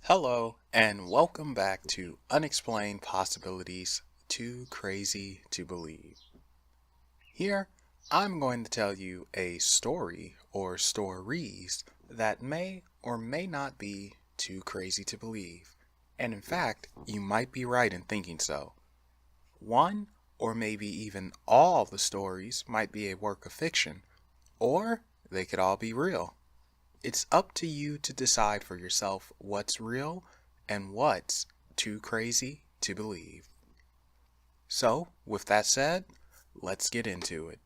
Hello, and welcome back to Unexplained Possibilities Too Crazy to Believe. Here, I'm going to tell you a story or stories that may or may not be too crazy to believe. And in fact, you might be right in thinking so. One or maybe even all the stories might be a work of fiction, or they could all be real. It's up to you to decide for yourself what's real and what's too crazy to believe. So, with that said, let's get into it.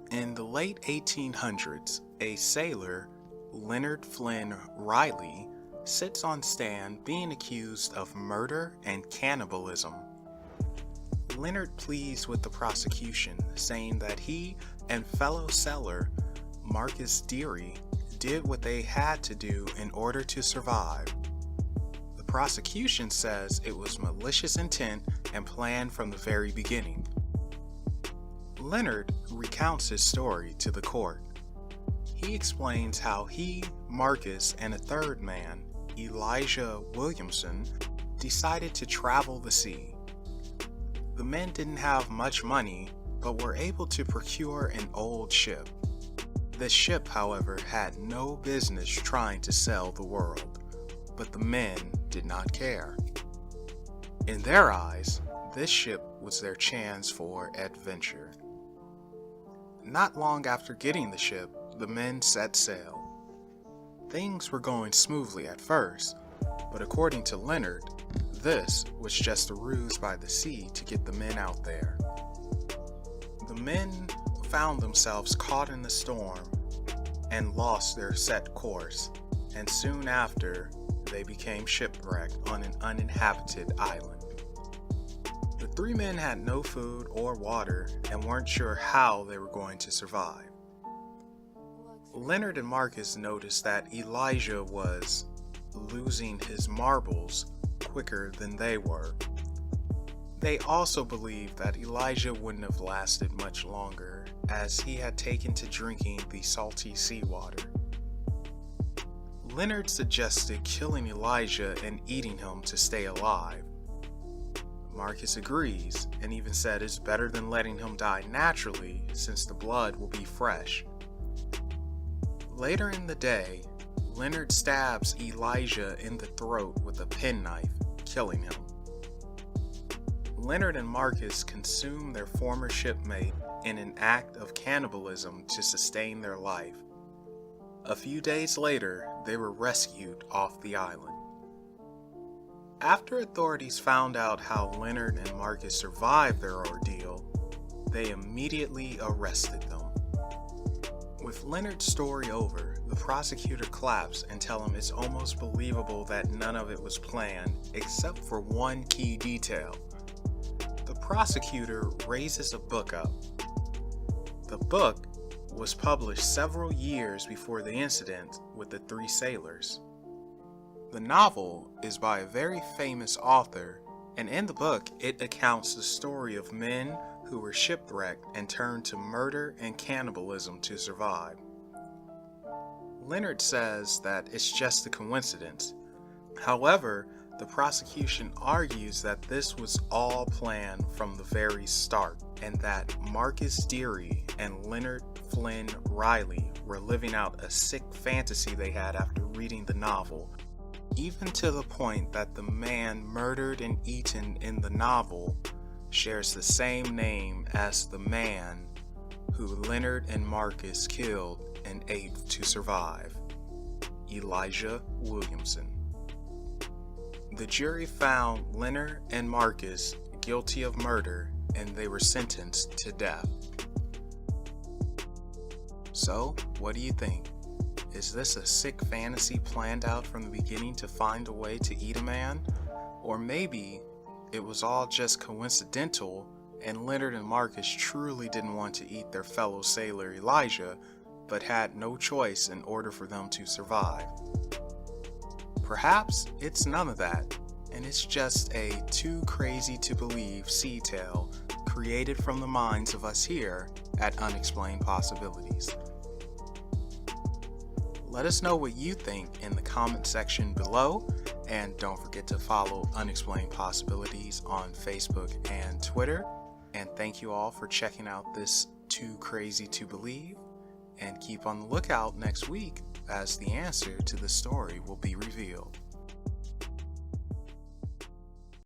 In the late 1800s, a sailor, Leonard Flynn Riley, sits on stand being accused of murder and cannibalism. Leonard pleads with the prosecution, saying that he and fellow sailor Marcus Deary did what they had to do in order to survive. The prosecution says it was malicious intent and planned from the very beginning. Leonard recounts his story to the court. He explains how he, Marcus, and a third man, Elijah Williamson, decided to travel the sea. The men didn't have much money, but were able to procure an old ship. The ship, however, had no business trying to sell the world, but the men did not care. In their eyes, this ship was their chance for adventure. Not long after getting the ship, the men set sail. Things were going smoothly at first, but according to Leonard, this was just a ruse by the sea to get the men out there. The men found themselves caught in the storm and lost their set course, and soon after they became shipwrecked on an uninhabited island. The three men had no food or water and weren't sure how they were going to survive. Leonard and Marcus noticed that Elijah was losing his marbles quicker than they were. They also believed that Elijah wouldn't have lasted much longer, as he had taken to drinking the salty seawater. Leonard suggested killing Elijah and eating him to stay alive. Marcus agrees, and even said it's better than letting him die naturally, since the blood will be fresh. Later in the day, Leonard stabs Elijah in the throat with a penknife, killing him. Leonard and Marcus consume their former shipmate in an act of cannibalism to sustain their life. A few days later, they were rescued off the island. After authorities found out how Leonard and Marcus survived their ordeal, they immediately arrested them. With Leonard's story over, the prosecutor claps and tells him it's almost believable that none of it was planned, except for one key detail. The prosecutor raises a book up. The book was published several years before the incident with the three sailors. The novel is by a very famous author, and in the book it accounts the story of men who were shipwrecked and turned to murder and cannibalism to survive. Leonard says that it's just a coincidence. However, the prosecution argues that this was all planned from the very start, and that Marcus Deary and Leonard Flynn Riley were living out a sick fantasy they had after reading the novel, even to the point that the man murdered and eaten in the novel shares the same name as the man who Leonard and Marcus killed and ate to survive, Elijah Williamson. The jury found Leonard and Marcus guilty of murder, and they were sentenced to death. So, what do you think? Is this a sick fantasy planned out from the beginning to find a way to eat a man? Or maybe it was all just coincidental, and Leonard and Marcus truly didn't want to eat their fellow sailor Elijah, but had no choice in order for them to survive. Perhaps it's none of that, and it's just a too crazy to believe sea tale created from the minds of us here at Unexplained Possibilities. Let us know what you think in the comment section below, and don't forget to follow Unexplained Possibilities on Facebook and Twitter. And thank you all for checking out this Too Crazy to Believe, and keep on the lookout next week as the answer to the story will be revealed.